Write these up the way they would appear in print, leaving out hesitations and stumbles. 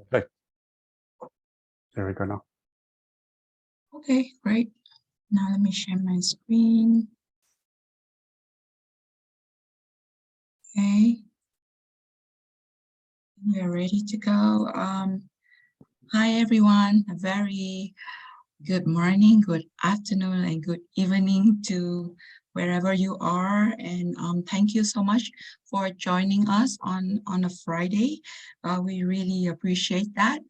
play. There we go now. Okay, great. Now let me share my screen. Okay. We're ready to go. Hi, everyone. A very good morning, good afternoon, and good evening to wherever you are. And thank you so much for joining us on a Friday. We really appreciate that.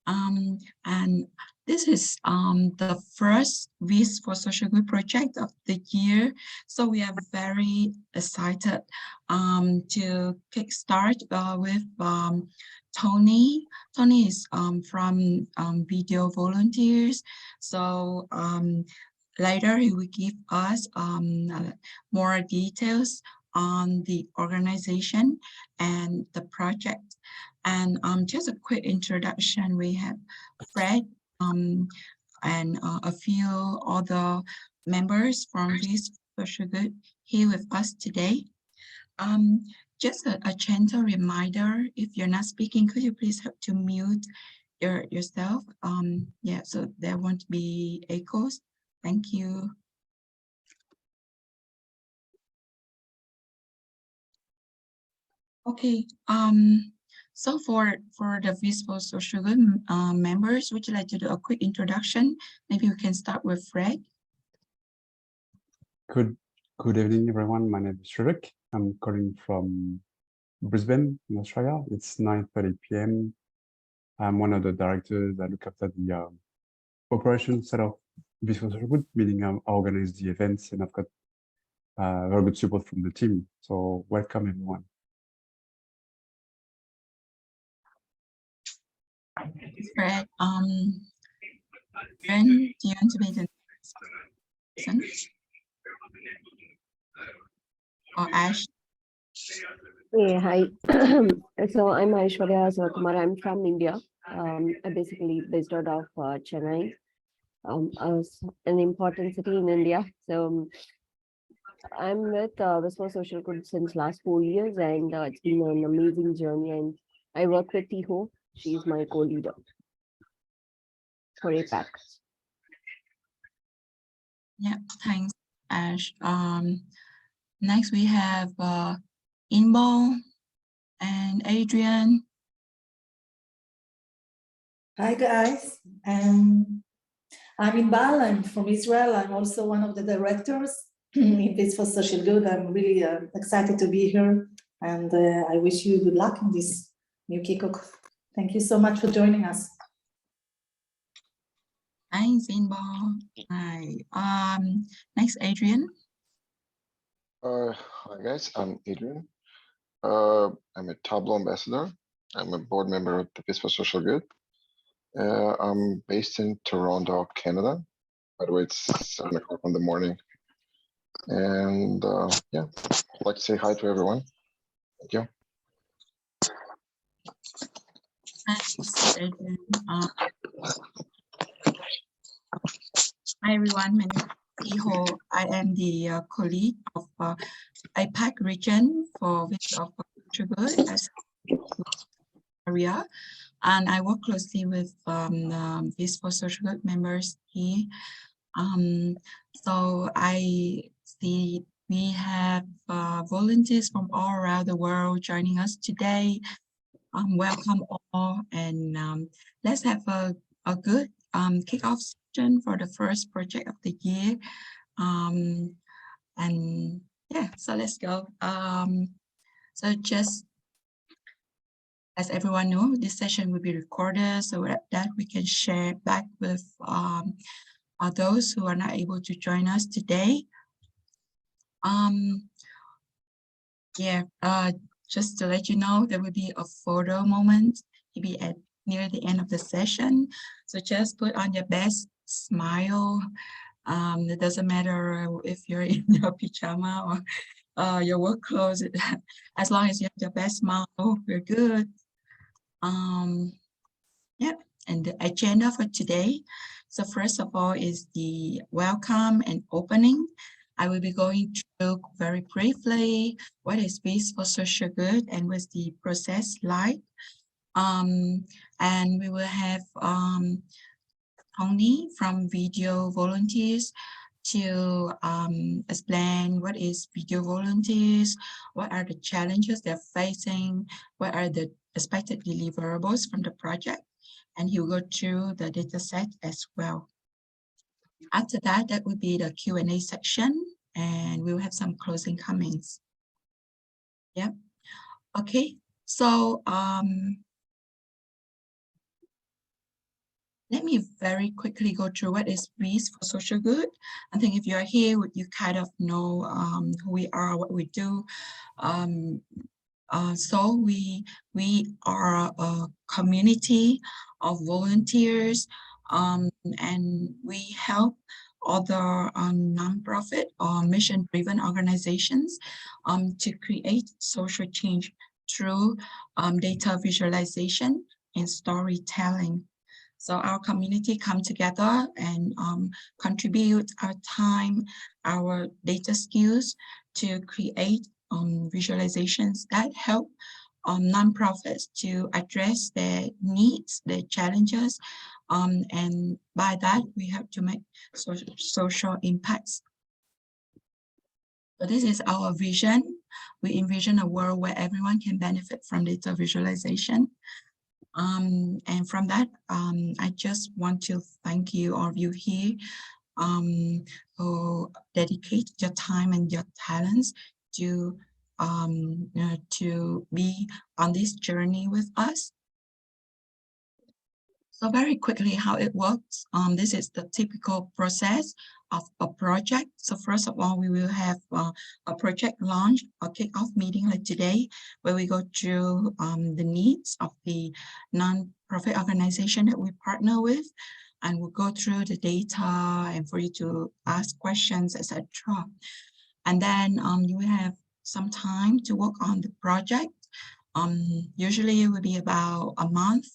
And this is the first Wish for Social Good project of the year. So we are very excited to kickstart with Tony. Tony is from Video Volunteers. So later he will give us more details on the organization and the project. And just a quick introduction, we have Fred and a few other members from Wish for Social Good here with us today. Just a gentle reminder, if you're not speaking, could you please help to mute yourself? Yeah, so there won't be echoes. Thank you. Okay, so for the Wish for Social Good members, would you like to do a quick introduction? Maybe we can start with Fred. Good evening, everyone. My name is Frederick. I'm calling from Brisbane in Australia. It's 9:30 p.m. I'm one of the directors that look after the operations side of Wish for Social Good, meaning I organize the events and I've got very good support from the team. So welcome, everyone. Fred, Ren, do you want to be the next person? Or Ash? Hey, hi. So I'm Aishwarya Sivakumar. I'm from India. I'm basically based out of Chennai, an important city in India. So I'm with Wish for Social Good since last 4 years, and it's been an amazing journey. And I work with Tiho. She's my co-leader for APAC. Yeah, thanks, Ash. Next we have Inbal and Adrian. Hi guys, I'm Inbal. I'm from Israel. I'm also one of the directors in Wish for Social Good. I'm really excited to be here, and I wish you good luck in this new kickoff. Thank you so much for joining us. Thanks, Inbal. Hi. Next, Adrian. Hi guys, I'm Adrian. I'm a Tableau ambassador. I'm a board member of the Wish for Social Good. I'm based in Toronto, Canada. By the way, it's 7 o'clock in the morning. And yeah, I'd like to say hi to everyone. Thank you. Thanks, Adrian. Hi everyone, my name is Tiho. I am the colleague of APAC region for Wish for Social Good as area, and I work closely with Wish for Social Good members here. So I see we have volunteers from all around the world joining us today. Welcome all, and let's have a good kickoff session for the first project of the year. And yeah, so let's go. So just as everyone knows, this session will be recorded so that we can share back with those who are not able to join us today. Yeah, just to let you know, there will be a photo moment maybe near the end of the session. So just put on your best smile. It doesn't matter if you're in your pajama or your work clothes. As long as you have your best smile, we're good. Yeah, and the agenda for today. So first of all is the welcome and opening. I will be going through very briefly what is Wish for Social Good and what's the process like. And we will have Tony from Video Volunteers to explain what is video volunteers, what are the challenges they're facing, what are the expected deliverables from the project, and he'll go through the data set as well. After that, that will be the Q&A section, and we'll have some closing comments. Yeah. Okay. So let me very quickly go through what is WIS for social good. I think if you're here, you kind of know who we are, what we do. So we are a community of volunteers, and we help other nonprofit or mission-driven organizations to create social change through data visualization and storytelling. So our community come together and contribute our time, our data skills to create visualizations that help nonprofits to address their needs, their challenges, and by that we have to make social impacts. So this is our vision. We envision a world where everyone can benefit from data visualization. And from that, I just want to thank you, all of you here, who dedicate your time and your talents to be on this journey with us. So very quickly, how it works. This is the typical process of a project. So first of all, we will have a project launch, a kickoff meeting like today, where we go through the needs of the non-profit organization that we partner with, and we'll go through the data and for you to ask questions, etc. And then you will have some time to work on the project. Usually it will be about a month.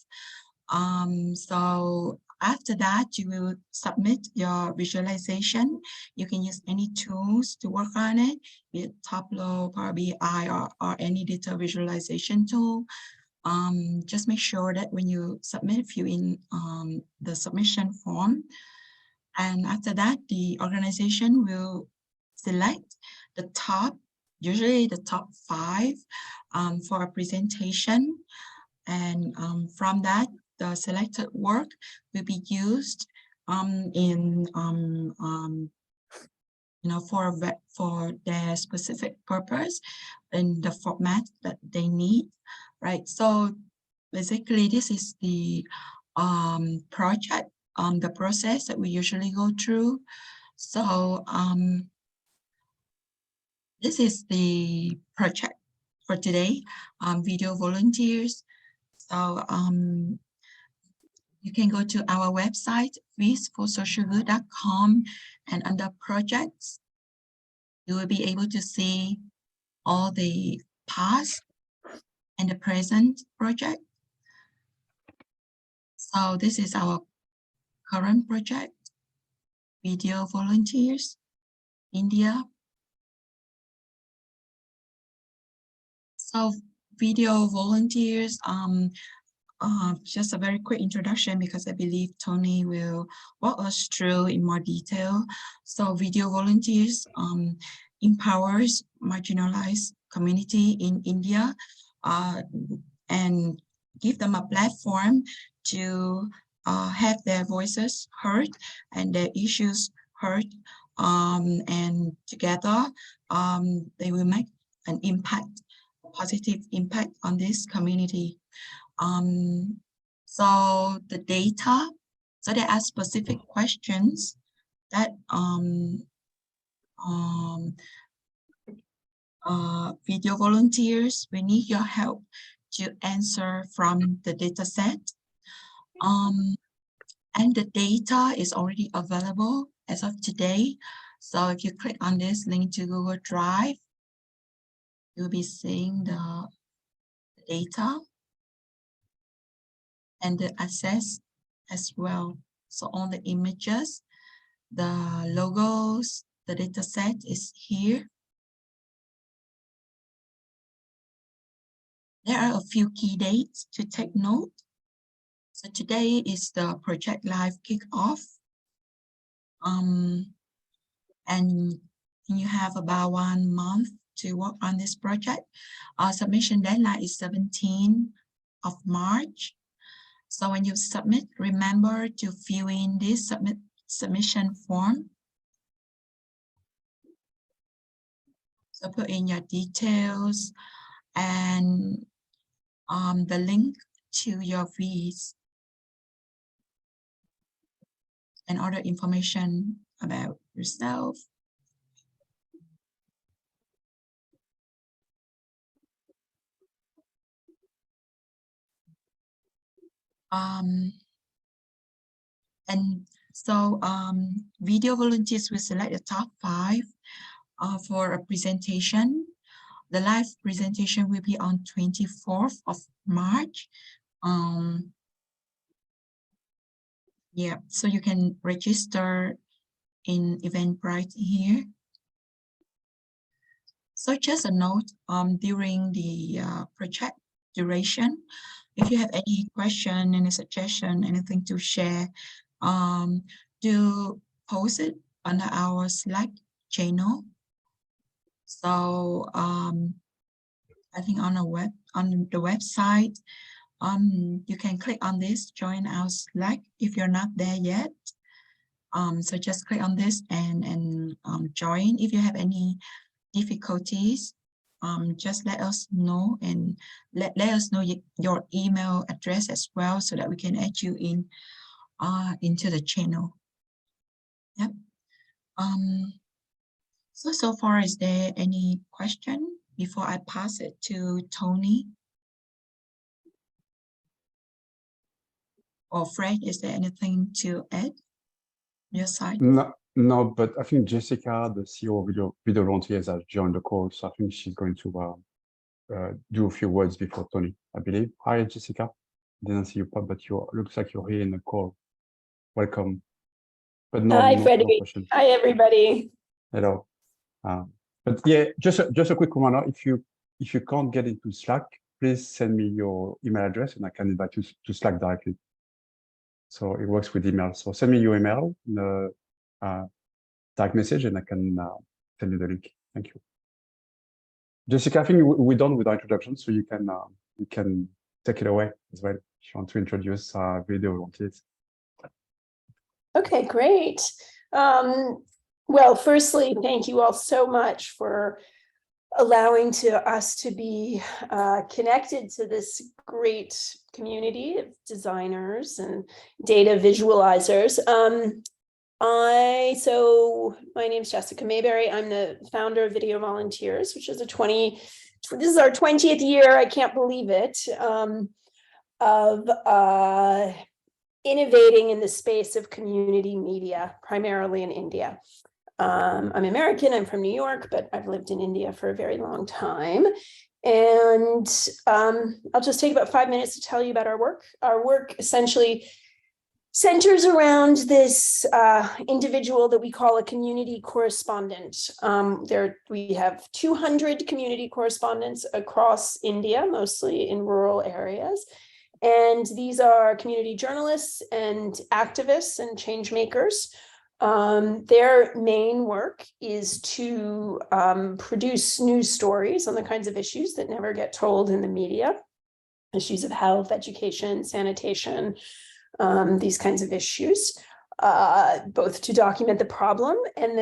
So after that, you will submit your visualization. You can use any tools to work on it, be it Tableau, Power BI, or any data visualization tool. Just make sure that when you submit, fill in the submission form. And after that, the organization will select the top, usually the top 5 for a presentation. And from that, the selected work will be used for their specific purpose in the format that they need, right? So basically, this is the project, the process that we usually go through. So this is the project for today, video volunteers. So you can go to our website, wisforsocialgood.com, and under projects, you will be able to see all the past and the present project. So this is our current project, video volunteers, India. So video volunteers, just a very quick introduction because I believe Tony will walk us through in more detail. So video volunteers empowers marginalized community in India and give them a platform to have their voices heard and their issues heard, and together they will make an impact, a positive impact on this community. So the data, so there are specific questions that video volunteers, we need your help to answer from the data set. And the data is already available as of today. So if you click on this link to Google Drive, you'll be seeing the data and the access as well. So all the images, the logos, the data set is here. There are a few key dates to take note. So today is the project live kickoff. And you have about 1 month to work on this project. Our submission deadline is 17th of March. So when you submit, remember to fill in this submission form. So put in your details and the link to your fees and other information about yourself. And so video volunteers will select the top 5 for a presentation. The live presentation will be on 24th of March. Yeah, so you can register in Eventbrite here. So just a note, during the project duration, if you have any question, any suggestion, anything to share, do post it on our Slack channel. So I think on the website, you can click on this, join our Slack if you're not there yet. So just click on this and join. If you have any difficulties, just let us know, and let us know your email address as well, so that we can add you in into the channel. Yep. So far, is there any question before I pass it to Tony or Fred? Is there anything to add on your side? No, but I think Jessica, the CEO of Video Volunteers, has joined the call, so I think she's going to do a few words before Tony, I believe. Hi, Jessica. Didn't see you pop, but looks like you're here in the call. Welcome. But no, Hi, no question. Hi, everybody. Hello. But yeah, just a quick reminder: if you can't get into Slack, please send me your email address, and I can invite you to Slack directly. So it works with email. So send me your email, direct message, and I can send you the link. Thank you. Jessica, I think we're done with our introduction, so you can take it away as well if you want to introduce Video Volunteers. Okay, great. Well, firstly, thank you all so much for allowing us to be connected to this great community of designers and data visualizers. So my name is Jessica Mayberry. I'm the founder of Video Volunteers, which is this is our 20th year, I can't believe it, of innovating in the space of community media, primarily in India. I'm American, I'm from New York, but I've lived in India for a very long time. And I'll just take about 5 minutes to tell you about our work. Our work essentially centers around this individual that we call a community correspondent. We have 200 community correspondents across India, mostly in rural areas. And these are community journalists and activists and change makers. Their main work is to produce news stories on the kinds of issues that never get told in the media, issues of health, education, sanitation, these kinds of issues, both to document the problem and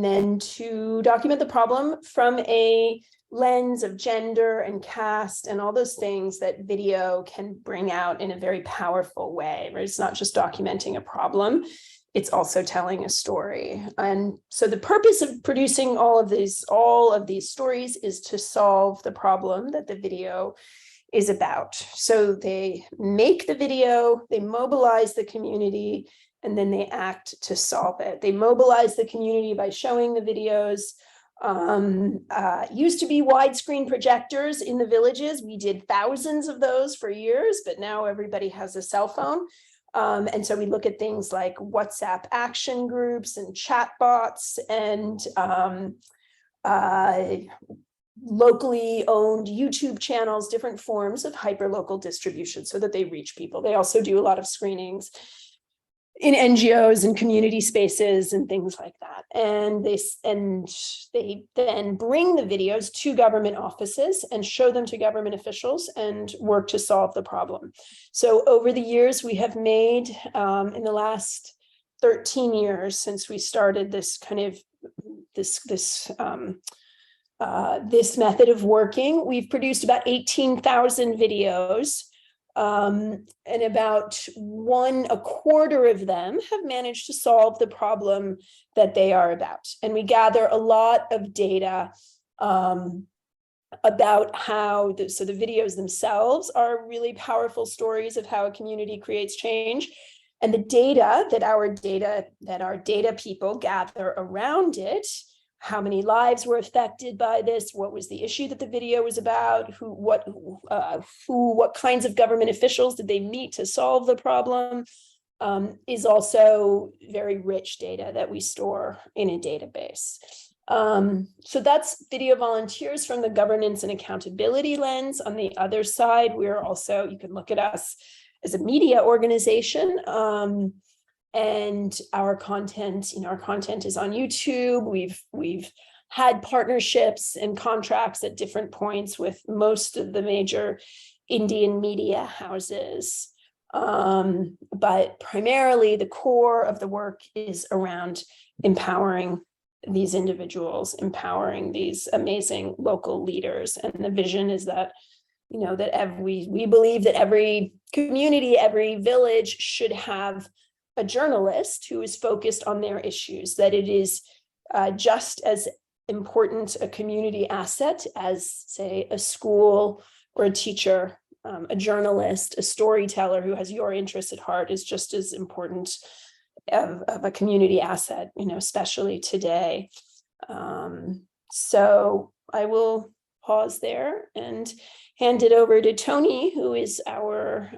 then to document the problem from a lens of gender and caste and all those things that video can bring out in a very powerful way, where it's not just documenting a problem, it's also telling a story. And so the purpose of producing all of these stories is to solve the problem that the video is about. So they make the video, they mobilize the community, and then they act to solve it. They mobilize the community by showing the videos. Used to be widescreen projectors in the villages. We did thousands of those for years, but now everybody has a cell phone. And so we look at things like WhatsApp action groups and chat bots and locally owned YouTube channels, different forms of hyperlocal distribution so that they reach people. They also do a lot of screenings in NGOs and community spaces and things like that. And they then bring the videos to government offices and show them to government officials and work to solve the problem. So over the years, we have made, in the last 13 years since we started this kind of this method of working, we've produced about 18,000 videos. And about 1/4 of them have managed to solve the problem that they are about. And we gather a lot of data about how, so the videos themselves are really powerful stories of how a community creates change. And the data that our data people gather around it, how many lives were affected by this, what was the issue that the video was about, what kinds of government officials did they meet to solve the problem, is also very rich data that we store in a database. So that's video volunteers from the governance and accountability lens. On the other side, we're also, you can look at us as a media organization. And our content is on YouTube. We've had partnerships and contracts at different points with most of the major Indian media houses. But primarily the core of the work is around empowering these individuals, empowering these amazing local leaders. And the vision is that, we believe that every community, every village should have a journalist who is focused on their issues, that it is just as important a community asset as, say, a school or a teacher. A journalist, a storyteller who has your interests at heart is just as important of a community asset, especially today. So I will pause there and hand it over to Tony, who is our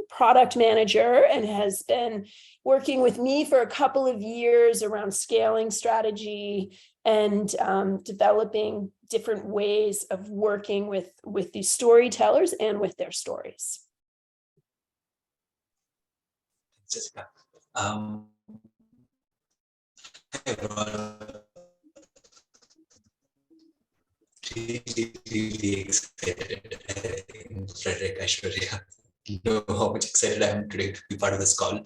product manager and has been working with me for a couple of years around scaling strategy and developing different ways of working with these storytellers and with their stories. Jessica. Hi everyone. Really excited. I think Frederick, Aishwarya, you know how much excited I am today to be part of this call.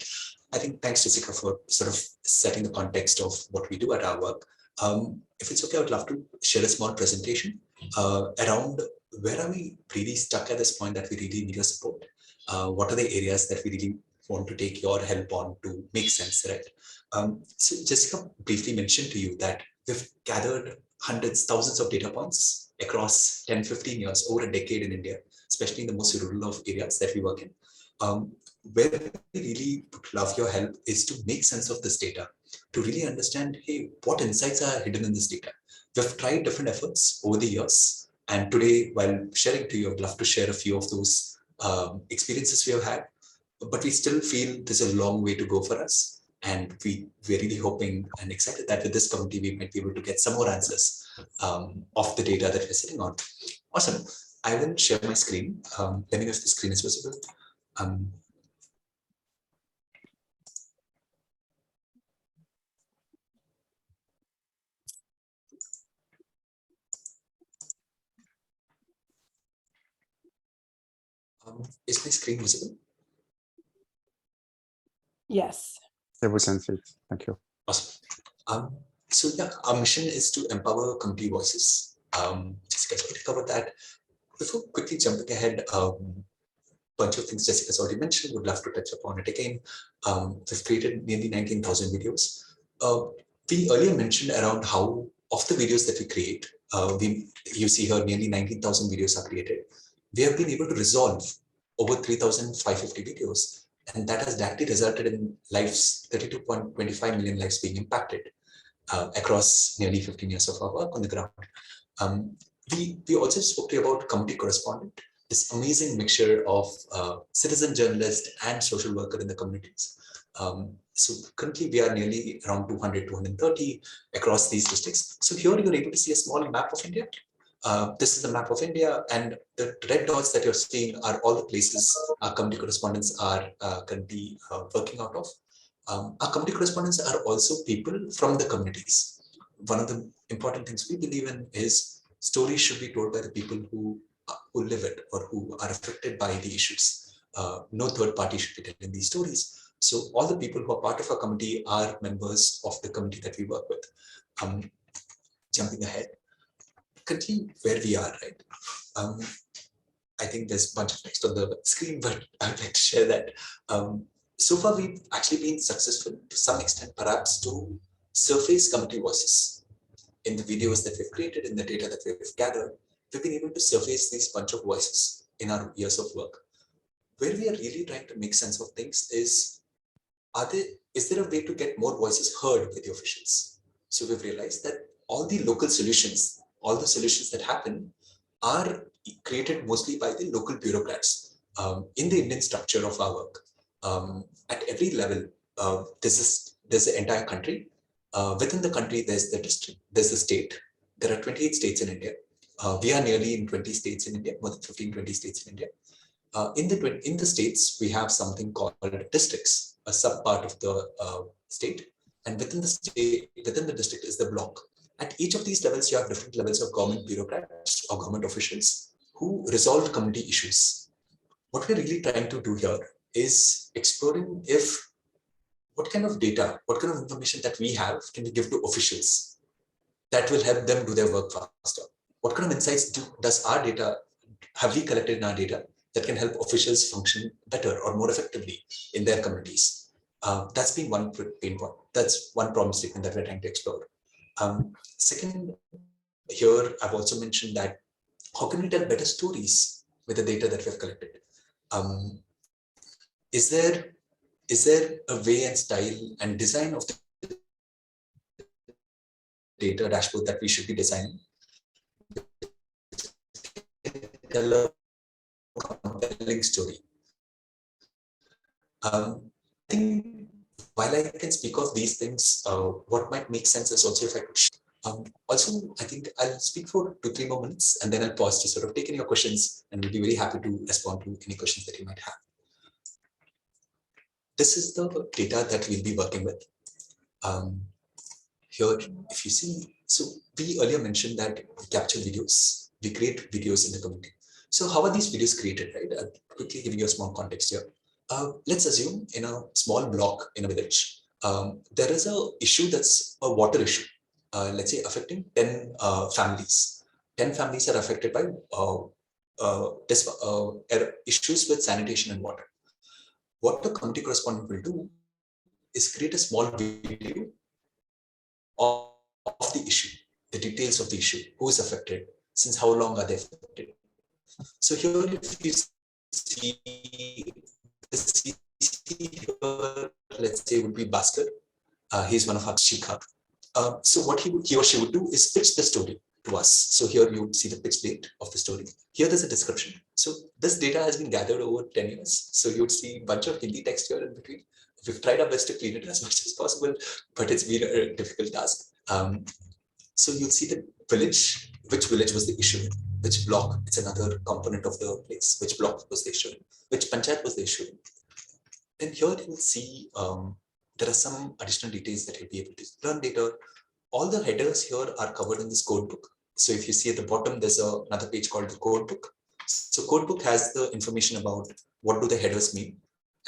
I think thanks Jessica for sort of setting the context of what we do at our work. If it's okay, I would love to share a small presentation around where are we really stuck at this point that we really need your support. What are the areas that we really want to take your help on to make sense, right? So Jessica briefly mentioned to you that we've gathered hundreds, thousands of data points across 10, 15 years, over a decade in India, especially in the most rural of areas that we work in. Where we really would love your help is to make sense of this data, to really understand, hey, what insights are hidden in this data. We've tried different efforts over the years, and today, while sharing to you, I'd love to share a few of those experiences we have had, but we still feel there's a long way to go for us. And we're really hoping and excited that with this community, we might be able to get some more answers of the data that we're sitting on. Awesome. I will share my screen. Let me know if the screen is visible. Is my screen visible? Yes. Yeah, we can see it. Thank you. Awesome. So yeah, our mission is to empower community voices. Jessica's already covered that. Before quickly jumping ahead, bunch of things Jessica's already mentioned, would love to touch upon it again. We've created nearly 19,000 videos. We earlier mentioned around how of the videos that we create, you see here nearly 19,000 videos are created. We have been able to resolve over 3,550 videos. And that has directly resulted in lives, 32.25 million lives being impacted across nearly 15 years of our work on the ground. We also spoke to you about community correspondent, this amazing mixture of citizen journalist and social worker in the communities. So currently we are nearly around 200, 230 across these districts. So here you're able to see a small map of India. This is the map of India, and the red dots that you're seeing are all the places our community correspondents are currently working out of. Our community correspondents are also people from the communities. One of the important things we believe in is stories should be told by the people who live it or who are affected by the issues. No third party should be telling these stories. So all the people who are part of our community are members of the community that we work with. Jumping ahead, continue where we are, right? I think there's a bunch of text on the screen, but I'd like to share that. So far, we've actually been successful to some extent, perhaps to surface community voices. In the videos that we've created, in the data that we've gathered, we've been able to surface these bunch of voices in our years of work. Where we are really trying to make sense of things is there a way to get more voices heard by the officials? So we've realized that all the local solutions, all the solutions that happen are created mostly by the local bureaucrats in the Indian structure of our work. At every level, there's the entire country. Within the country, there's the district, there's the state. There are 28 states in India. We are nearly in 20 states in India, more than 15, 20 states in India. In the states, we have something called districts, a sub part of the state, and within the state, within the district is the block. At each of these levels, you have different levels of government bureaucrats or government officials who resolve community issues. What we're really trying to do here is exploring what kind of data, what kind of information that we have can we give to officials that will help them do their work faster. What kind of insights does our data have we collected in our data that can help officials function better or more effectively in their communities? That's been one pain point. That's one problem statement that we're trying to explore. Second, here I've also mentioned that how can we tell better stories with the data that we have collected? Is there a way and style and design of the data dashboard that we should be designing? Tell a compelling story. I think while I can speak of these things, what might make sense is also if I could. Also, I think I'll speak for 2-3 more minutes and then I'll pause to sort of take in your questions, and we'll be very happy to respond to any questions that you might have. This is the data that we'll be working with. Here, if you see, so we earlier mentioned that we capture videos, we create videos in the community. So how are these videos created, right? I'll quickly give you a small context here. Let's assume in a small block in a village, there is an issue that's a water issue, let's say affecting 10 families. 10 families are affected by issues with sanitation and water. What the community correspondent will do is create a small video of the issue, the details of the issue, who is affected, since how long are they affected. So here, if you see the CC here, let's say would be Bhaskar. He's one of our Shikha. So what he or she would do is pitch the story to us. So here you would see the pitch date of the story. Here there's a description. So this data has been gathered over 10 years. So you would see a bunch of Hindi text here in between. We've tried our best to clean it as much as possible, but it's been a difficult task. So you'll see the village, which village was the issue, which block, it's another component of the place, which block was the issue, which panchayat was the issue. Then here you will see there are some additional details that you'll be able to learn later. All the headers here are covered in this code book. So if you see at the bottom, there's another page called the code book. So code book has the information about what do the headers mean.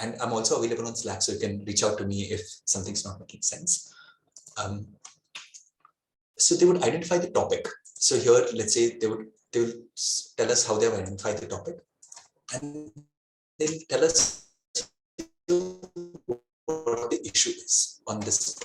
And I'm also available on Slack, so you can reach out to me if something's not making sense. So they would identify the topic. So here, let's say they will tell us how they have identified the topic, and they'll tell us what the issue is on this.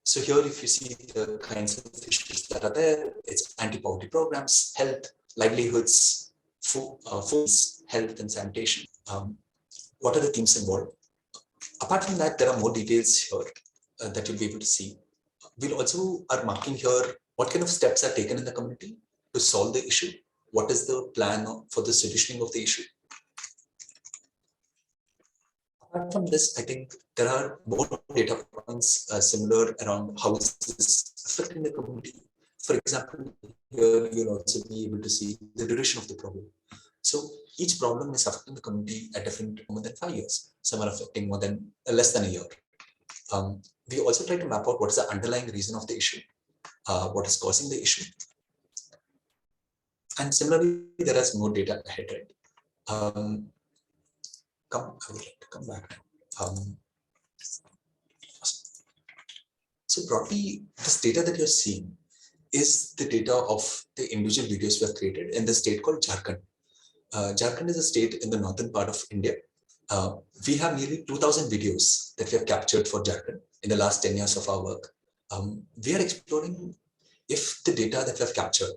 So here, if you see the kinds of issues that are there, it's anti-poverty programs, health, livelihoods, foods, health and sanitation. What are the themes involved? Apart from that, there are more details here that you'll be able to see. We'll also are marking here what kind of steps are taken in the community to solve the issue. What is the plan for the solutioning of the issue? Apart from this, I think there are more data points similar around how is this affecting the community. For example, here you'll also be able to see the duration of the problem. So each problem is affecting the community at different more than 5 years. Some are affecting more than less than a year. We also try to map out what is the underlying reason of the issue, what is causing the issue. And similarly, there is more data ahead, right? I would like to come back. So broadly, this data that you're seeing is the data of the individual videos we have created in the state called Jharkhand. Jharkhand is a state in the northern part of India. We have nearly 2,000 videos that we have captured for Jharkhand in the last 10 years of our work. We are exploring if the data that we have captured,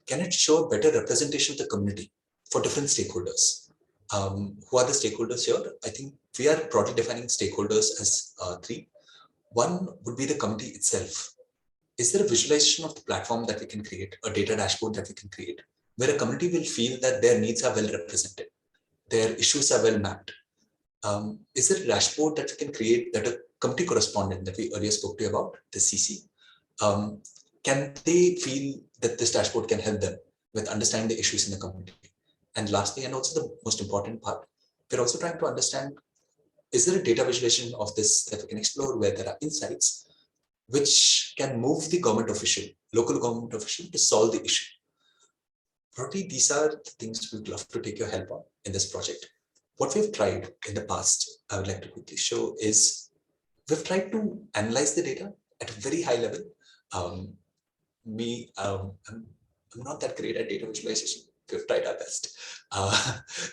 can it show a better representation of the community for different stakeholders? Who are the stakeholders here? I think we are broadly defining stakeholders as 3. One would be the committee itself. Is there a visualization of the platform that we can create, a data dashboard that we can create, where a community will feel that their needs are well represented, their issues are well mapped? Is there a dashboard that we can create that a committee correspondent that we earlier spoke to you about, the CC, can they feel that this dashboard can help them with understanding the issues in the community? And lastly, and also the most important part, we're also trying to understand, is there a data visualization of this that we can explore where there are insights which can move the government official, local government official to solve the issue? Probably these are the things we'd love to take your help on in this project. What we've tried in the past, I would like to quickly show, is we've tried to analyze the data at a very high level. I'm not that great at data visualization. We've tried our best.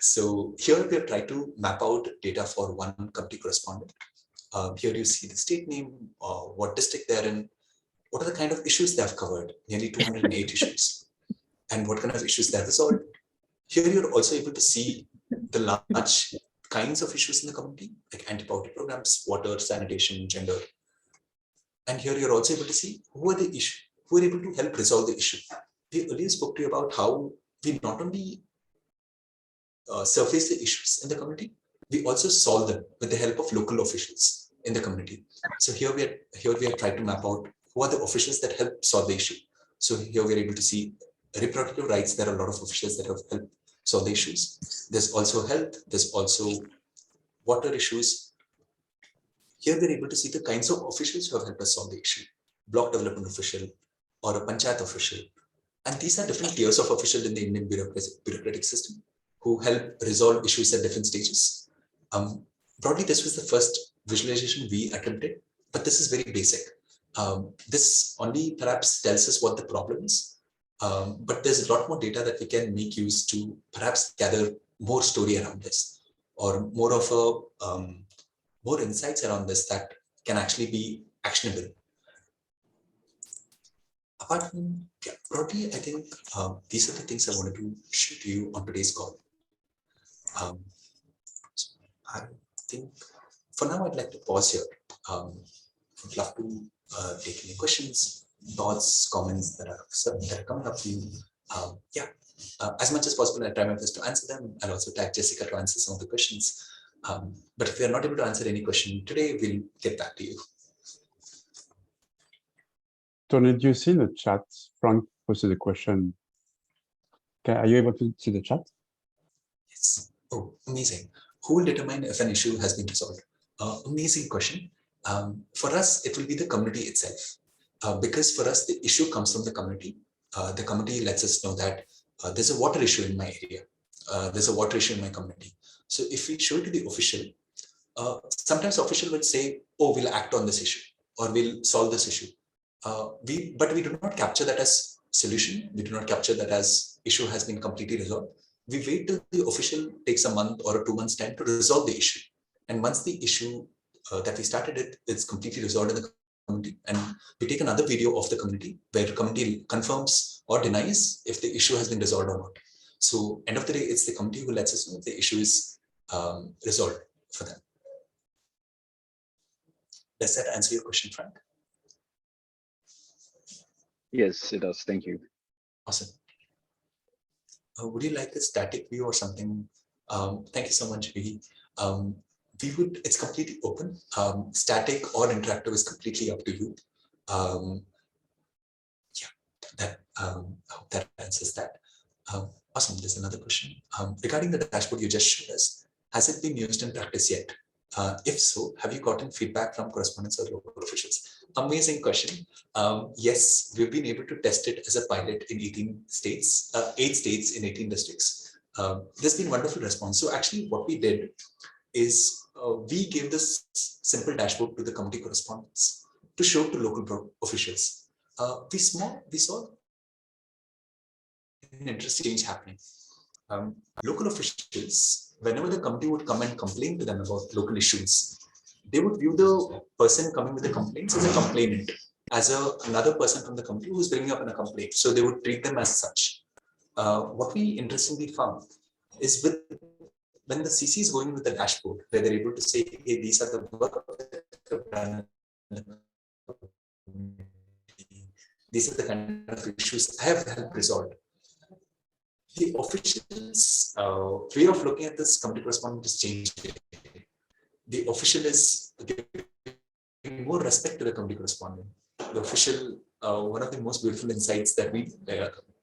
So here we have tried to map out data for one committee correspondent. Here you see the state name, what district they're in, what are the kind of issues they have covered, nearly 208 issues, and what kind of issues they have resolved. Here you're also able to see the large kinds of issues in the community, like anti-poverty programs, water, sanitation, gender. And here you're also able to see who are the issue, who are able to help resolve the issue. We earlier spoke to you about how we not only surface the issues in the community, we also solve them with the help of local officials in the community. So here we have tried to map out who are the officials that help solve the issue. So here we're able to see reproductive rights. There are a lot of officials that have helped solve the issues. There's also health. There's also water issues. Here we're able to see the kinds of officials who have helped us solve the issue. Block development official or a panchayat official. And these are different tiers of officials in the Indian bureaucratic system who help resolve issues at different stages. Broadly, this was the first visualization we attempted, but this is very basic. This only perhaps tells us what the problem is, but there's a lot more data that we can make use to perhaps gather more story around this, or more of a more insights around this that can actually be actionable. Apart from, broadly, I think these are the things I wanted to share to you on today's call. So I think for now, I'd like to pause here. Would love to take any questions, thoughts, comments that are coming up to you. As much as possible, I'll try my best to answer them. I'll also tag Jessica to answer some of the questions. But if we are not able to answer any question today, we'll get back to you. Tony, do you see in the chat? Frank posted a question. Okay, are you able to see the chat? Yes. Oh, amazing. Who will determine if an issue has been resolved? Amazing question. For us, it will be the community itself. Because for us, the issue comes from the community. The community lets us know that there's a water issue in my area. There's a water issue in my community. So if we show it to the official, sometimes official will say, oh, we'll act on this issue or we'll solve this issue. But we do not capture that as solution. We do not capture that as issue has been completely resolved. We wait till the official takes a month or a 2 months time to resolve the issue. And once the issue that we started it's completely resolved in the community, and we take another video of the community where the community confirms or denies if the issue has been resolved or not. So end of the day, it's the community who lets us know if the issue is resolved for them. Does that answer your question, Frank? Yes, it does. Thank you. Awesome. Would you like a static view or something? Thank you so much, Vicky. it's completely open. Static or interactive is completely up to you. I hope that answers that. Awesome. There's another question. Regarding the dashboard you just showed us, has it been used in practice yet? If so, have you gotten feedback from correspondents or local officials? Amazing question. Yes, we've been able to test it as a pilot in 18 states, 8 states in 18 districts. There's been wonderful response. So actually what we did is we gave this simple dashboard to the committee correspondents to show to local officials. We saw an interesting change happening. Local officials, whenever the committee would come and complain to them about local issues, they would view the person coming with the complaints as a complainant, as another person from the committee who's bringing up a complaint. So they would treat them as such. What we interestingly found is when the CC is going with the dashboard, where they're able to say, hey, these are the work that I've done. These are the kind of issues I have helped resolve. The officials' way of looking at this committee correspondent is changing. The official is giving more respect to the committee correspondent. The official, one of the most beautiful insights that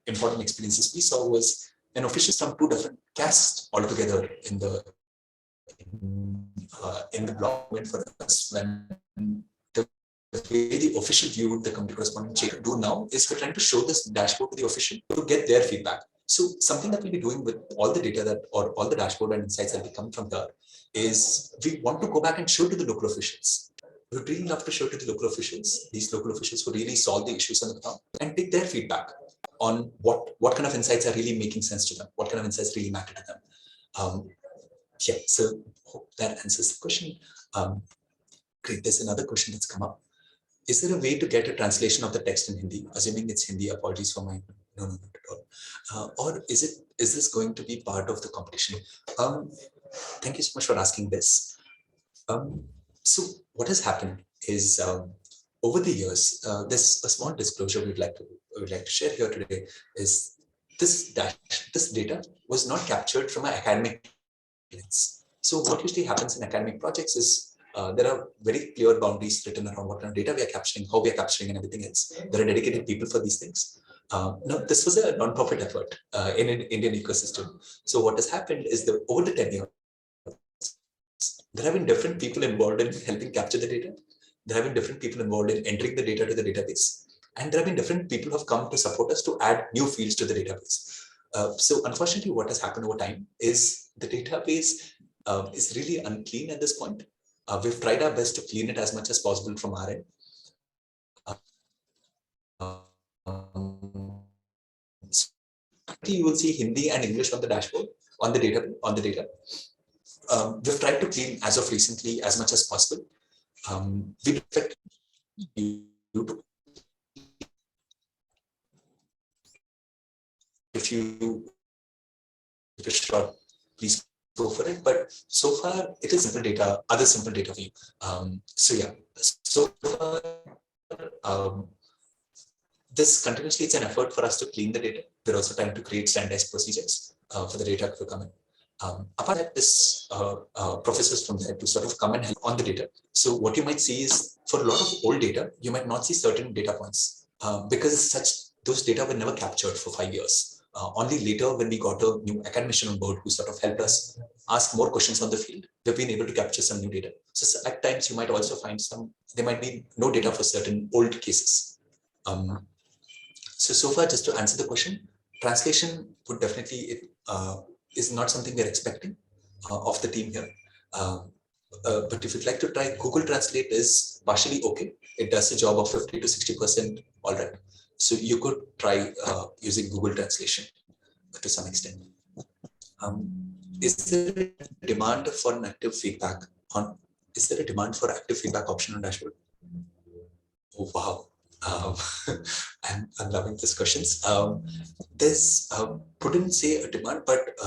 important experiences we saw was an official from 2 different castes altogether in the block went for us when the way the official viewed the committee correspondent do now is we're trying to show this dashboard to the official to get their feedback. So something that we'll be doing with all the data or all the dashboard and insights that will come from there is we want to go back and show to the local officials. We'd really love to show to the local officials, these local officials who really solve the issues on the ground and take their feedback on what kind of insights are really making sense to them, what kind of insights really matter to them. Yeah, so hope that answers the question. Great, there's another question that's come up. Is there a way to get a translation of the text in Hindi? Assuming it's Hindi, apologies for my no, not at all. Or is this going to be part of the competition? Thank you so much for asking this. So what has happened is over the years, there's a small disclosure we'd like to share here today. Is this data was not captured from an academic lens. So what usually happens in academic projects is there are very clear boundaries written around what kind of data we are capturing, how we are capturing, and everything else. There are dedicated people for these things. No, this was a non-profit effort in an Indian ecosystem. So what has happened is that over the 10 years, there have been different people involved in helping capture the data. There have been different people involved in entering the data to the database. And there have been different people who have come to support us to add new fields to the database. So unfortunately, what has happened over time is the database is really unclean at this point. We've tried our best to clean it as much as possible from our end. You will see Hindi and English on the dashboard, on the data. We've tried to clean as of recently as much as possible. We expect you to, if you're sure, please go for it. But so far, it is simple data, other simple data view. So yeah, so far, this continuously, it's an effort for us to clean the data. We're also trying to create standardized procedures for the data to come in. Apart from this, professors from there to sort of come and help on the data. So what you might see is for a lot of old data, you might not see certain data points because those data were never captured for 5 years. Only later, when we got a new academician on board who sort of helped us ask more questions on the field, we've been able to capture some new data. So at times, you might also find there might be no data for certain old cases. So far, just to answer the question, translation would definitely, is not something we're expecting of the team here. But if you'd like to try, Google Translate is partially okay. It does the job of 50 to 60% all right. So you could try using Google Translation to some extent. Is there a demand for an active feedback is there a demand for active feedback option on dashboard? Oh, wow. I'm loving these questions. There's couldn't say a demand, but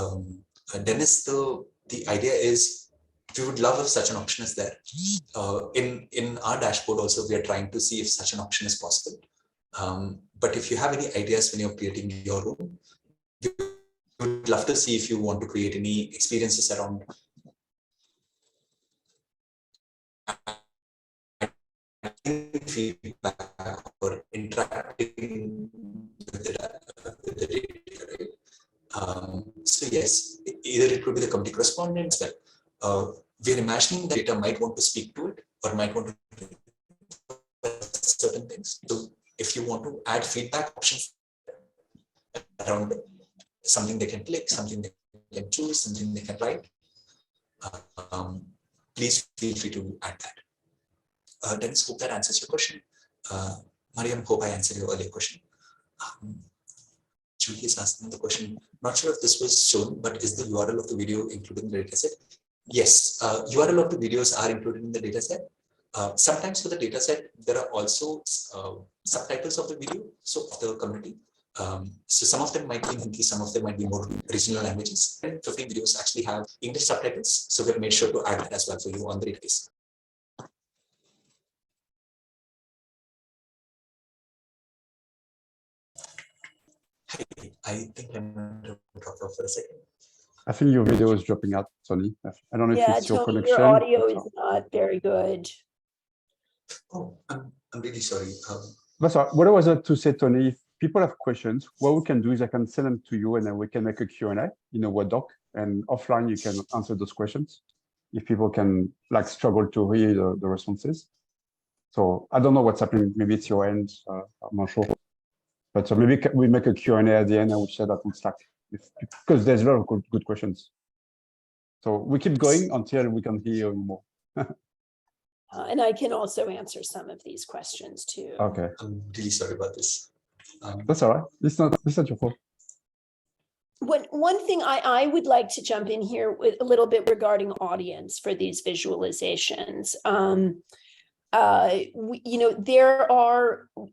Dennis, the idea is we would love if such an option is there. In our dashboard also, we are trying to see if such an option is possible. But if you have any ideas when you're creating your room, we would love to see if you want to create any experiences around feedback or interacting with the data, right? So yes, either it could be the committee correspondence, but we're imagining that data might want to speak to it or might want to do certain things. So if you want to add feedback options around something they can click, something they can choose, something they can write, please feel free to add that. Dennis, hope that answers your question. Mariam, hope I answered your earlier question. Julie is asking the question, not sure if this was shown, but is the URL of the video included in the dataset? Yes, URL of the videos are included in the dataset. Sometimes for the dataset, there are also subtitles of the video, so of the community. So some of them might be in Hindi, some of them might be more regional languages. And 15 videos actually have English subtitles, so we've made sure to add that as well for you on the database. I think I'm going to drop off for a second. I think your video is dropping out, Tony. I don't know if it's your Tony, connection. your audio is not very good. Oh, I'm really sorry. That's all right. What I was to say, Tony, if people have questions, what we can do is I can send them to you and then we can make a Q&A in a Word doc, and offline you can answer those questions if people can struggle to read the responses. So I don't know what's happening. Maybe it's your end. I'm not sure. But so maybe we make a Q&A at the end and we share that on Slack because there's a lot of good questions. So we keep going until we can hear you more. And I can also answer some of these questions too. Okay. I'm really sorry about this. That's all right. It's not your fault. One thing I would like to jump in here with a little bit regarding audience for these visualizations.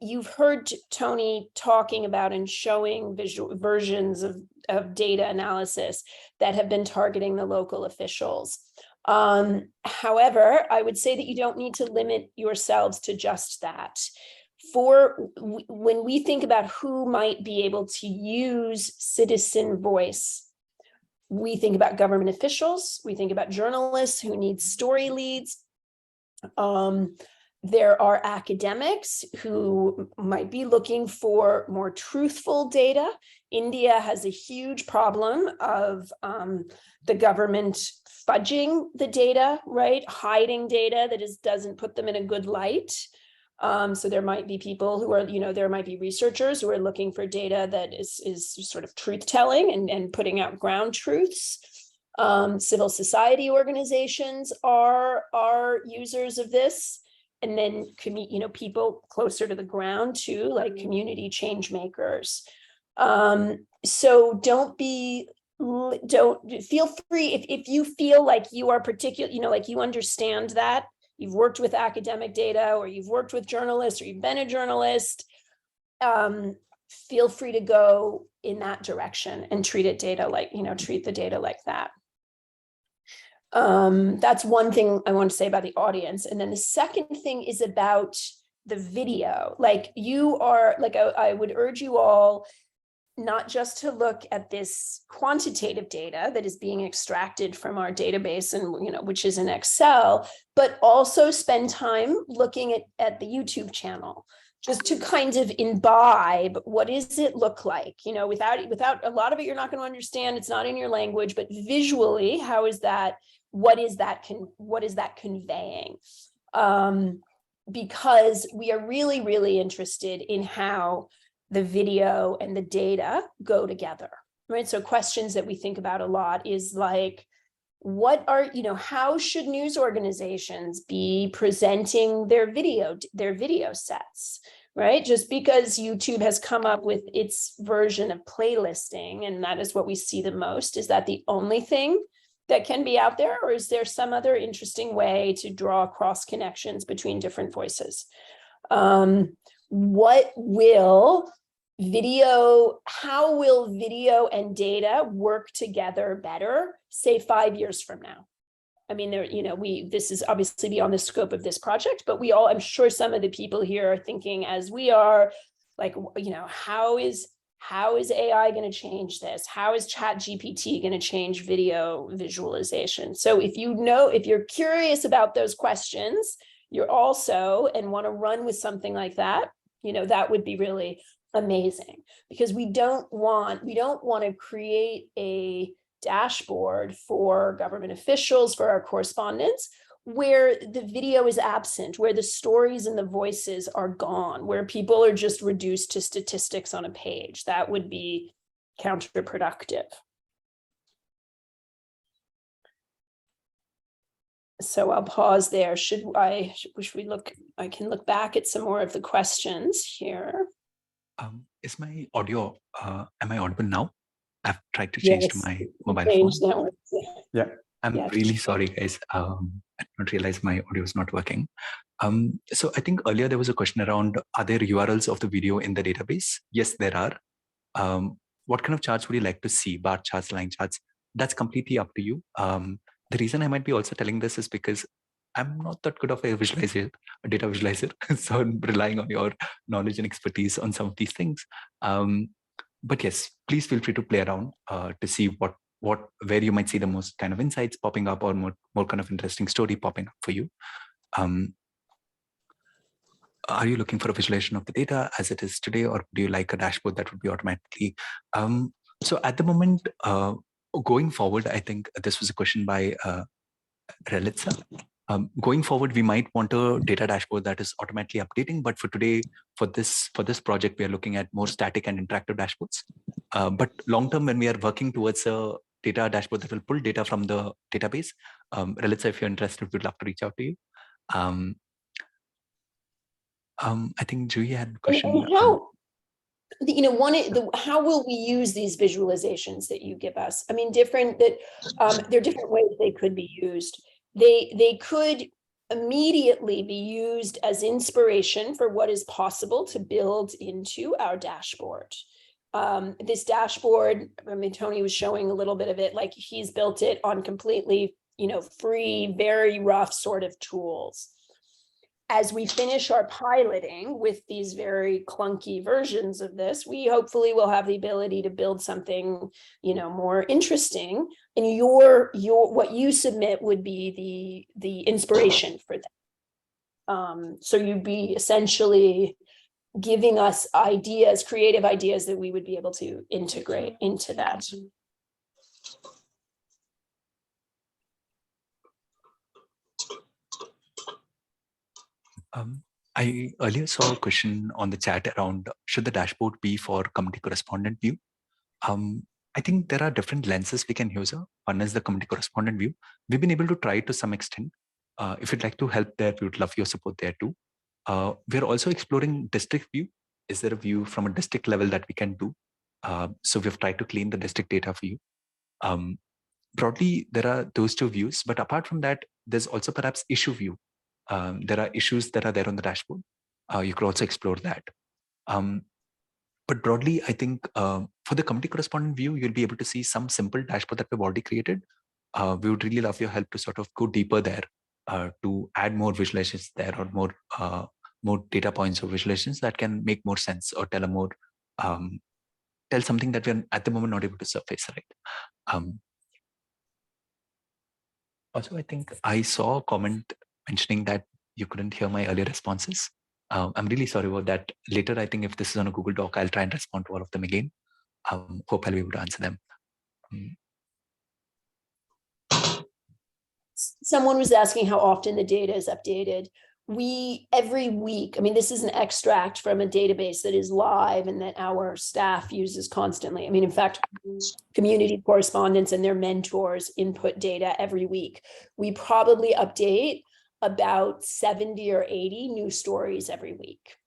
You've heard Tony talking about and showing visual versions of data analysis that have been targeting the local officials. However, I would say that you don't need to limit yourselves to just that. When we think about who might be able to use citizen voice, we think about government officials, we think about journalists who need story leads. There are academics who might be looking for more truthful data. India has a huge problem of the government fudging the data, right? Hiding data that doesn't put them in a good light. So there might be people who are, there might be researchers who are looking for data that is sort of truth-telling and putting out ground truths. Civil society organizations are users of this. And then, people closer to the ground too, like community change makers. So don't feel free if you feel like you are particular, like you understand that you've worked with academic data or you've worked with journalists or you've been a journalist, feel free to go in that direction and treat the data like that. That's one thing I want to say about the audience. And then the second thing is about the video. I would urge you all not just to look at this quantitative data that is being extracted from our database and, which is in Excel, but also spend time looking at the YouTube channel, just to kind of imbibe what does it look like, without a lot of it, you're not going to understand. It's not in your language, but visually, what is that conveying? Because we are really, really interested in how the video and the data go together, right? So questions that we think about a lot is like, how should news organizations be presenting their video sets, right? Just because YouTube has come up with its version of playlisting, and that is what we see the most, is that the only thing that can be out there, or is there some other interesting way to draw cross connections between different voices? How will video and data work together better, say 5 years from now? I mean, this is obviously beyond the scope of this project, but I'm sure some of the people here are thinking as we are, like, how is AI going to change this? How is ChatGPT going to change video visualization? So if you're curious about those questions, you're also and want to run with something like that, that would be really amazing, because we don't want to create a dashboard for government officials, for our correspondents, where the video is absent, where the stories and the voices are gone, where people are just reduced to statistics on a page. That would be counterproductive. So I'll pause there. Should we look? I can look back at some more of the questions here. Is my audio, am I audible now? I've tried to change to my mobile phone. Yeah. I'm really sorry, guys. I did not realize my audio is not working. So I think earlier there was a question around, are there URLs of the video in the database? Yes, there are. What kind of charts would you like to see? Bar charts, line charts? That's completely up to you. The reason I might be also telling this is because I'm not that good of a visualizer, a data visualizer. So I'm relying on your knowledge and expertise on some of these things. But yes, please feel free to play around to see where you might see the most kind of insights popping up, or more kind of interesting story popping up for you. Are you looking for a visualization of the data as it is today, or do you like a dashboard that would be automatically? So at the moment, going forward, I think this was a question by Relitza. Going forward, we might want a data dashboard that is automatically updating. But for today, for this project, we are looking at more static and interactive dashboards. But long term, when we are working towards a data dashboard that will pull data from the database, Relitza, if you're interested, we'd love to reach out to you. I think Julie had a question. And how, how will we use these visualizations that you give us? I mean, there are different ways they could be used. They could immediately be used as inspiration for what is possible to build into our dashboard. This dashboard, I mean, Tony was showing a little bit of it, like he's built it on completely, free, very rough sort of tools. As we finish our piloting with these very clunky versions of this, we hopefully will have the ability to build something, more interesting. And what you submit would be the inspiration for that. So you'd be essentially giving us ideas, creative ideas that we would be able to integrate into that. I earlier saw a question on the chat around, should the dashboard be for community correspondent view? I think there are different lenses we can use. One is the community correspondent view. We've been able to try to some extent. If you'd like to help there, we would love your support there too. We're also exploring district view. Is there a view from a district level that we can do? So we've tried to clean the district data for you. Broadly, there are those two views, but apart from that, there's also perhaps issue view. There are issues that are there on the dashboard. You could also explore that. But broadly, I think for the community correspondent view, you'll be able to see some simple dashboard that we've already created. We would really love your help to sort of go deeper there, to add more visualizations there, or more data points or visualizations that can make more sense, or tell something that we're at the moment not able to surface, right? Also, I think I saw a comment mentioning that you couldn't hear my earlier responses. I'm really sorry about that. Later, I think if this is on a Google Doc, I'll try and respond to all of them again. Hope I'll be able to answer them. Someone was asking how often the data is updated. Every week, I mean, this is an extract from a database that is live and that our staff uses constantly. I mean, in fact, community correspondents and their mentors input data every week. We probably update about 70 or 80 new stories every week.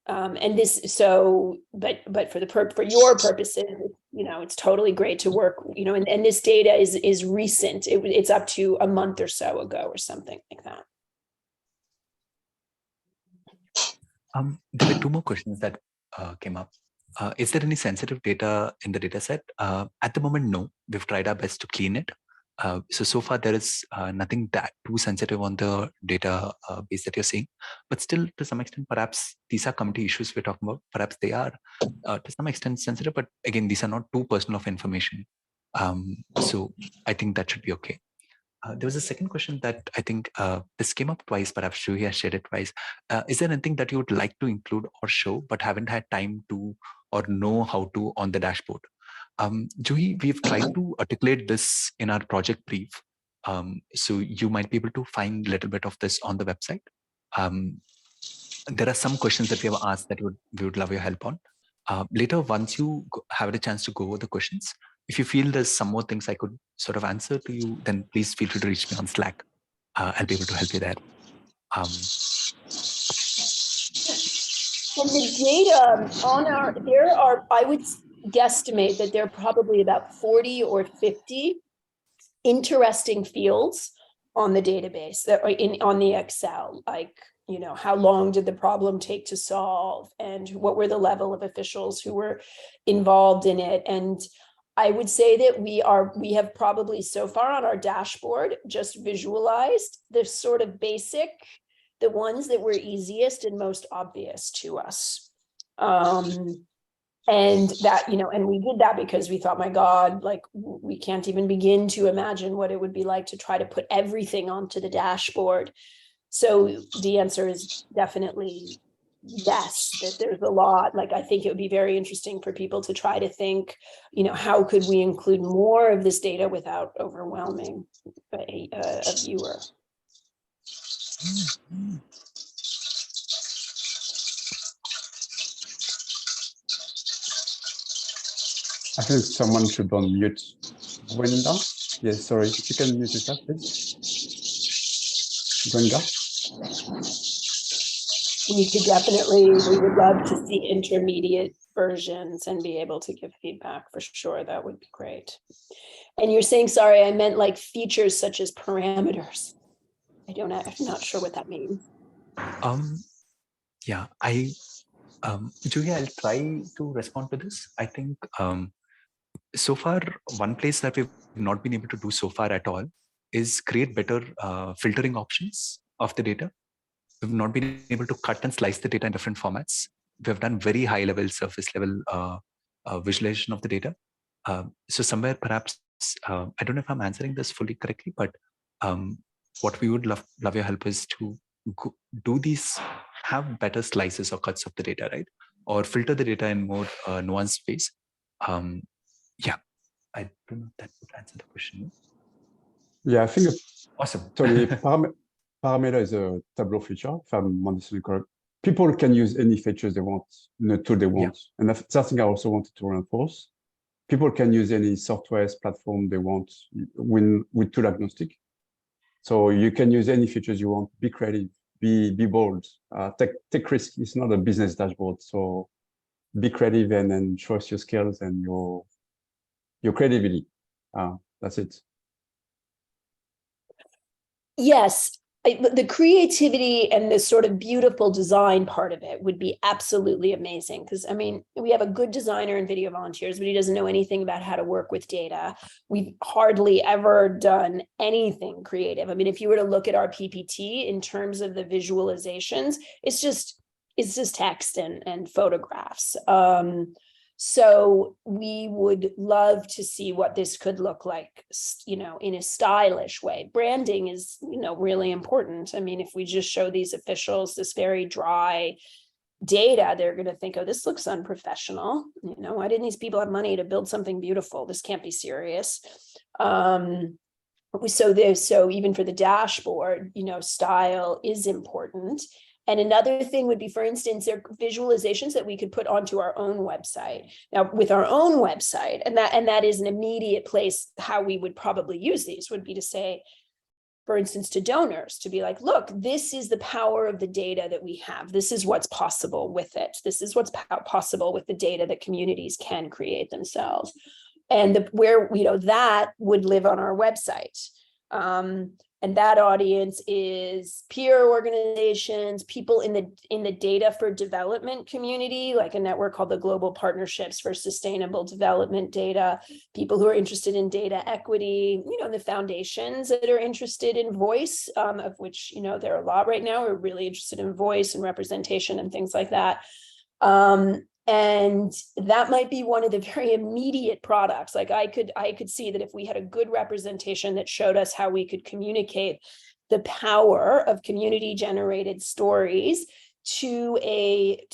And this, so, but for your purposes, it's totally great to work, and this data is recent. It's up to a month or so ago or something like that. There were two more questions that came up. Is there any sensitive data in the data set? At the moment, no. We've tried our best to clean it. So far, there is nothing that too sensitive on the data base that you're seeing. But still, to some extent, perhaps these are community issues we're talking about. Perhaps they are to some extent sensitive, but again, these are not too personal of information. So I think that should be okay. There was a second question that I think this came up twice, perhaps Shuhi has shared it twice. Is there anything that you would like to include or show, but haven't had time to or know how to on the dashboard? Juhi, we've tried to articulate this in our project brief. So you might be able to find a little bit of this on the website. There are some questions that we have asked that we would love your help on. Later, once you have a chance to go over the questions, if you feel there's some more things I could sort of answer to you, then please feel free to reach me on Slack. I'll be able to help you there. And the data on I would guesstimate that there are probably about 40 or 50 interesting fields on the database that are on the Excel, like, you know, how long did the problem take to solve, and what were the level of officials who were involved in it. And I would say that we have probably so far on our dashboard just visualized the sort of basic, the ones that were easiest and most obvious to us. And that, you know, and we did that because we thought, my God, like, we can't even begin to imagine what it would be like to try to put everything onto the dashboard. So the answer is definitely yes, that there's a lot. Like, I think it would be very interesting for people to try to think, you know, how could we include more of this data without overwhelming a viewer? I think someone should unmute Gwenda. Yes, sorry, if you can mute yourself, please. Gwenda. We would love to see intermediate versions and be able to give feedback for sure. That would be great. And you're saying, sorry, I meant like features such as parameters. I'm not sure what that means. Yeah, Julia, I'll try to respond to this. I think so far, one place that we've not been able to do so far at all is create better filtering options of the data. We've not been able to cut and slice the data in different formats. We've done very high level, surface level visualization of the data. So somewhere perhaps, I don't know if I'm answering this fully correctly, but what we would love your help is to do these, have better slices or cuts of the data, right? Or filter the data in more nuanced ways. Yeah, I don't know if that would answer the question. Yeah, I think awesome. So the parameter is a Tableau feature, if I'm understanding correct. People can use any features they want, the tool they want. Yeah. And that's something I also wanted to reinforce. People can use any software platform they want with tool agnostic. So you can use any features you want, be creative, be bold, take risk. It's not a business dashboard. So be creative and then show us your skills and your creativity. That's it. Yes, the creativity and this sort of beautiful design part of it would be absolutely amazing. Because I mean, we have a good designer in Video Volunteers, but he doesn't know anything about how to work with data. We've hardly ever done anything creative. I mean, if you were to look at our PPT in terms of the visualizations, it's just text and photographs. So we would love to see what this could look like, you know, in a stylish way. Branding is, you know, really important. I mean, if we just show these officials this very dry data, they're going to think, oh, this looks unprofessional. You know, why didn't these people have money to build something beautiful? This can't be serious. So even for the dashboard, you know, style is important. And another thing would be, for instance, there are visualizations that we could put onto our own website. Now, with our own website, and that is an immediate place how we would probably use these would be to say, for instance, to donors, to be like, look, this is the power of the data that we have. This is what's possible with it. This is what's possible with the data that communities can create themselves. And where, you know, that would live on our website. And that audience is peer organizations, people in the data for development community, like a network called the Global Partnerships for Sustainable Development Data, people who are interested in data equity, you know, the foundations that are interested in voice, of which, you know, there are a lot right now, are really interested in voice and representation and things like that. And that might be one of the very immediate products. Like I could see that if we had a good representation that showed us how we could communicate the power of community generated stories to a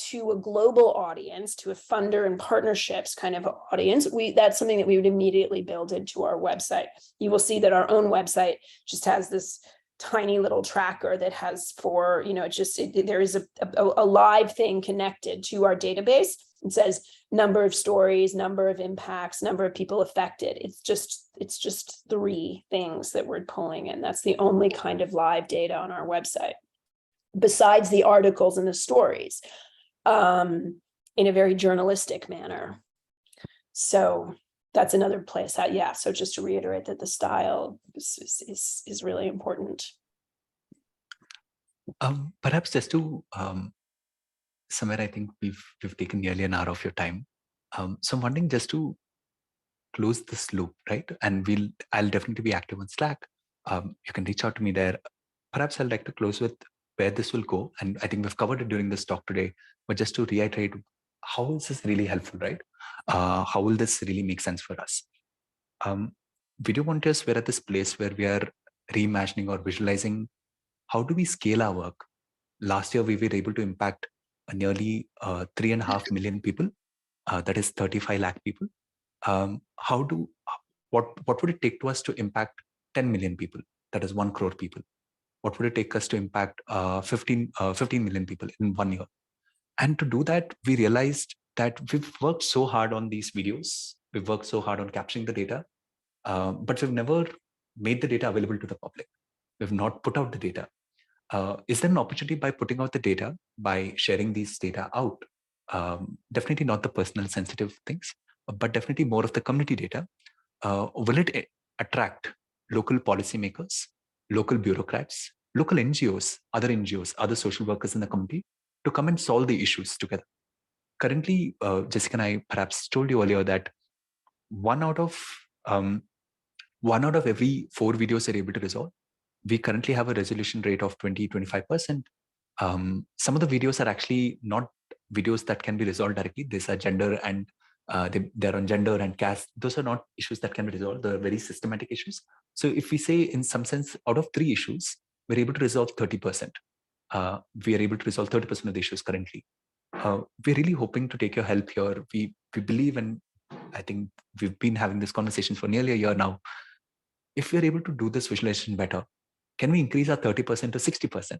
global audience, to a funder and partnerships kind of audience, that's something that we would immediately build into our website. You will see that our own website just has this tiny little tracker that has for, there is a live thing connected to our database. It says number of stories, number of impacts, number of people affected. It's just 3 things that we're pulling in. That's the only kind of live data on our website, besides the articles and the stories, in a very journalistic manner. So that's another place that, yeah. So just to reiterate that the style is really important. Perhaps just to somewhere, I think we've taken nearly an hour of your time. So I'm wondering, just to close this loop, right? And I'll definitely be active on Slack. You can reach out to me there. Perhaps I'd like to close with where this will go. And I think we've covered it during this talk today, but just to reiterate, how is this really helpful, right? How will this really make sense for us? Video volunteers, we're at this place where we are reimagining or visualizing how do we scale our work. Last year, we were able to impact nearly 3.5 million people. That is 35 lakh people. What would it take to us to impact 10 million people? That is 1 crore people. What would it take us to impact 15 million people in 1 year? And to do that, we realized that we've worked so hard on these videos. We've worked so hard on capturing the data, but we've never made the data available to the public. We've not put out the data. Is there an opportunity by putting out the data, by sharing these data out? Definitely not the personal sensitive things, but definitely more of the community data. Will it attract local policymakers, local bureaucrats, local NGOs, other social workers in the community to come and solve the issues together? Currently, Jessica and I perhaps told you earlier that one out of every 4 videos are able to resolve. We currently have a resolution rate of 20-25%. Some of the videos are actually not videos that can be resolved directly. These are gender and they're on gender and caste. Those are not issues that can be resolved. They're very systematic issues. So if we say, in some sense, out of 3 issues, we're able to resolve 30%. We are able to resolve 30% of the issues currently. We're really hoping to take your help here. We believe, and I think we've been having this conversation for nearly a year now. If we're able to do this visualization better, can we increase our 30% to 60%,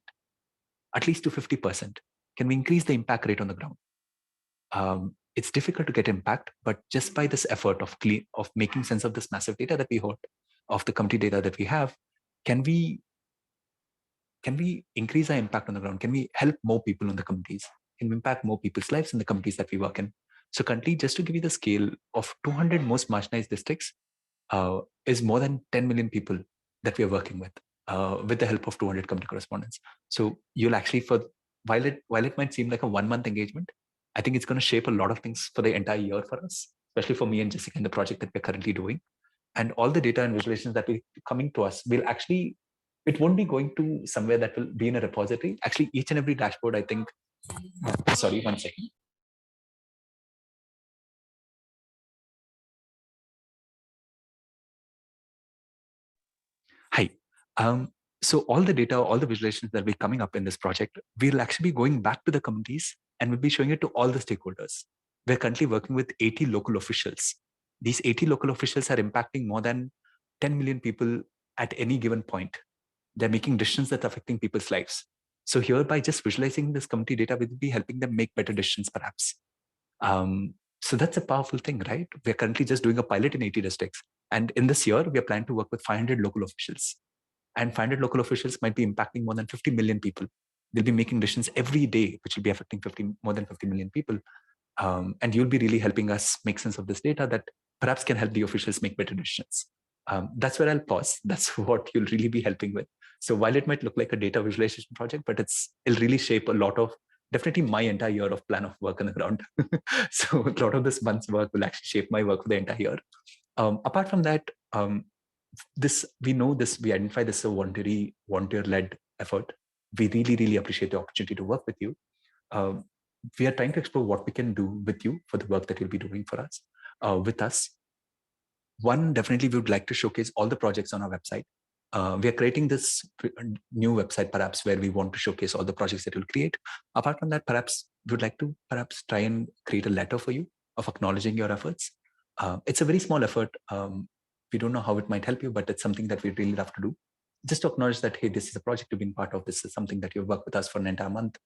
at least to 50%? Can we increase the impact rate on the ground? It's difficult to get impact, but just by this effort of making sense of this massive data that we hold, of the community data that we have, can we increase our impact on the ground? Can we help more people in the communities? Can we impact more people's lives in the communities that we work in? So currently, just to give you the scale of 200 most marginalized districts, is more than 10 million people that we are working with the help of 200 community correspondents. So you'll actually, while it might seem like a 1-month engagement, I think it's going to shape a lot of things for the entire year for us, especially for me and Jessica in the project that we're currently doing. And all the data and visualizations that will be coming to us will actually, it won't be going to somewhere that will be in a repository. Actually, each and every dashboard, I think, sorry, 1 second. Hi. So all the data, all the visualizations that will be coming up in this project, we'll actually be going back to the communities and we'll be showing it to all the stakeholders. We're currently working with 80 local officials. These 80 local officials are impacting more than 10 million people at any given point. They're making decisions that are affecting people's lives. So here, by just visualizing this community data, we'll be helping them make better decisions, perhaps. So that's a powerful thing, right? We're currently just doing a pilot in 80 districts. And in this year, we are planning to work with 500 local officials. And 500 local officials might be impacting more than 50 million people. They'll be making decisions every day, which will be affecting more than 50 million people. And you'll be really helping us make sense of this data that perhaps can help the officials make better decisions. That's where I'll pause. That's what you'll really be helping with. So while it might look like a data visualization project, but it'll really shape a lot of, definitely my entire year of plan of work on the ground. So a lot of this month's work will actually shape my work for the entire year. Apart from that, we identify this as a volunteer-led effort. We really, really appreciate the opportunity to work with you. we are trying to explore what we can do with you for the work that you'll be doing for us, with us. One, definitely we would like to showcase all the projects on our website. We are creating this new website perhaps where we want to showcase all the projects that we'll create. Apart from that, perhaps we would like to perhaps try and create a letter for you of acknowledging your efforts. It's a very small effort. We don't know how it might help you, but it's something that we really love to do. Just to acknowledge that, hey, this is a project you've been part of. This is something that you've worked with us for an entire month.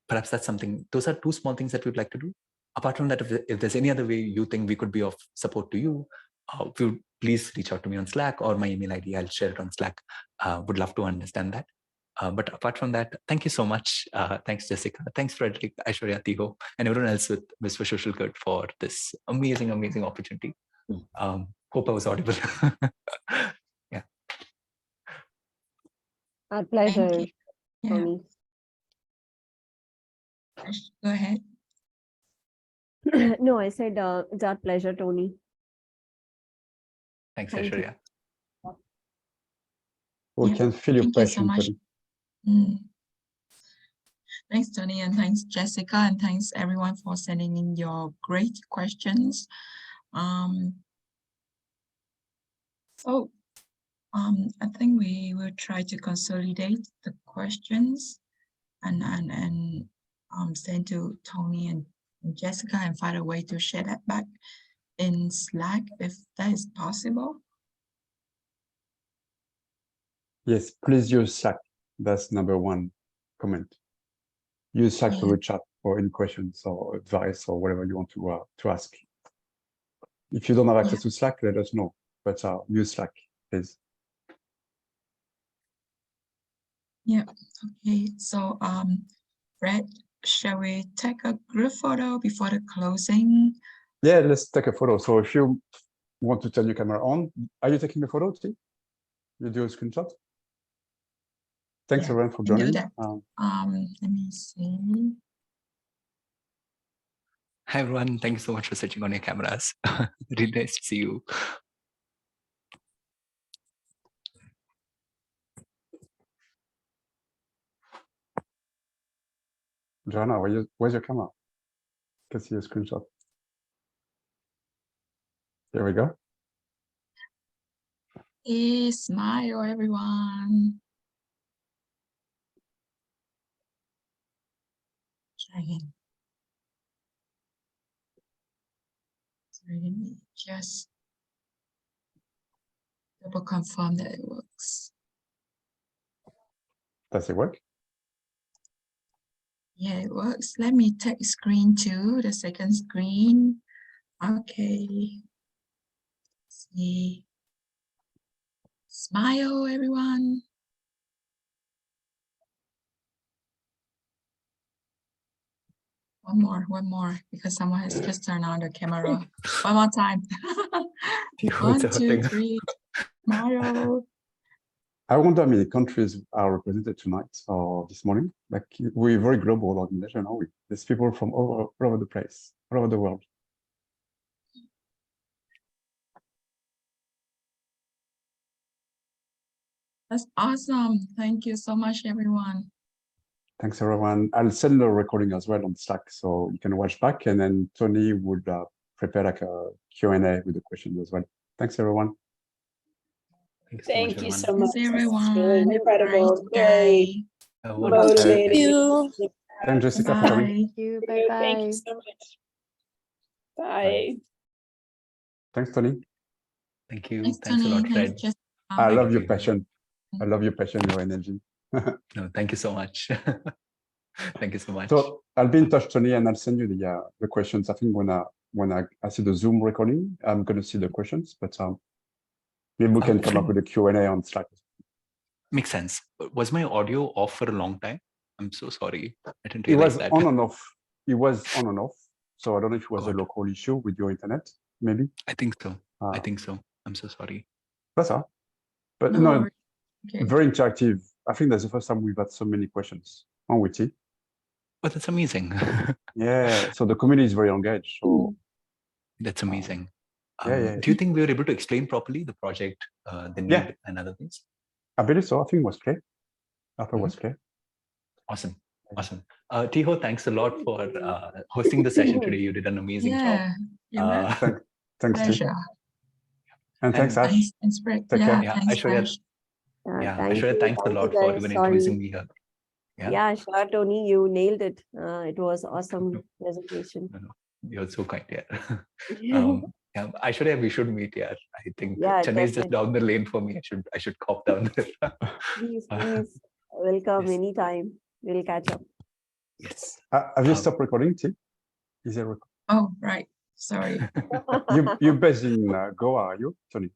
Perhaps that's something, those are two small things that we'd like to do. Apart from that, if there's any other way you think we could be of support to you, please reach out to me on Slack or my email ID. I'll share it on Slack. Would love to understand that. But apart from that, thank you so much. Thanks, Jessica. Thanks, Frederick, Aishwarya, Tiho, and everyone else with Visva Social Good for this amazing, amazing opportunity. Hope I was audible. Yeah. Our pleasure, Yeah. Tony. Go ahead. No, I said it's our pleasure, Tony. Thanks, Thank you. Aishwarya. We Yeah. can feel your Thank you so passion, much. Tony. Thanks, Tony, and thanks, Jessica, and thanks everyone for sending in your great questions. I think we will try to consolidate the questions and send to Tony and Jessica and find a way to share that back in Slack if that is possible. Yes, please use Slack. That's number one comment. Use Slack to reach out for any questions or advice or whatever you want to ask. If you don't have access to Slack, let us know. But use Slack, please. Yeah. Okay. So, Fred, shall we take a group photo before the closing? Yeah, let's take a photo. So if you want to turn your camera on, are you taking a photo, T? You do a screenshot? Thanks everyone for joining. Let me see. Hi, everyone. Thank you so much for switching on your cameras. Really nice to see you. Joanna, where's your camera? I can see a screenshot. There we go. Hey, smile, everyone. Try again. Sorry, let me just double confirm that it works. Does it work? Yeah, it works. Let me take screen 2, the second screen. Okay. See. Smile, everyone. One more, because someone has just turned on the camera. One more time. 1, 2, 3. Smile. I wonder how many countries are represented tonight or this morning. Like, we're a very global organization, aren't we? There's people from all over the place, all over the world. That's awesome. Thank you so much, everyone. Thanks, everyone. I'll send the recording as well on Slack, so you can watch back, and then Tony would prepare like a Q&A with the questions as well. Thanks, everyone. Thank you so much. Thanks, everyone. Really incredible. Great. Great. Motivating. Thanks, Jessica, for coming. Thank you. Bye-bye. Thank you so much. Bye. Thanks, Tony. Thank you. Thanks, Thanks a Tony. lot, Thanks, Fred. Jessica. I love your passion. I love your passion, your energy. No, thank you so much. Thank you so much. So I'll be in touch, Tony, and I'll send you the questions. I think when I see the Zoom recording, I'm going to see the questions, but maybe we can come up with a Q&A on Slack. Makes sense. Was my audio off for a long time? I'm so sorry. I didn't It realize was that. on and off. It was on and off. So I don't know if it was a local issue with your internet, maybe. I think so. I think so. I'm so sorry. That's all. But no, very interactive. I think that's the first time we've had so many questions on Witty. Oh, that's amazing. Yeah. So the community is very engaged. So that's amazing. Yeah. Do you think we were able to explain properly the project, the need, and other things? I believe so. I think it was clear. I thought it was clear. Awesome. Awesome. Tiho, thanks a lot for hosting the session today. You did an amazing job. You're welcome. Thanks, T. Pleasure. And thanks, Ash. Thanks, Brett. Take care. Yeah, Thanks, Aishwarya, Ash. Aishwarya, thanks a lot for even introducing me here. Yeah, sure, Tony, you nailed it. It was awesome presentation. You're so kind, yeah. Aishwarya, we should meet, yeah. I think Yeah, Chennai is just definitely. down the lane for me. I should cop down there. Please, welcome Yes. anytime. We'll catch up. Yes. Have you stopped recording, T? Is it recording? Oh, right. Sorry. You're based in Goa, are you, Tony?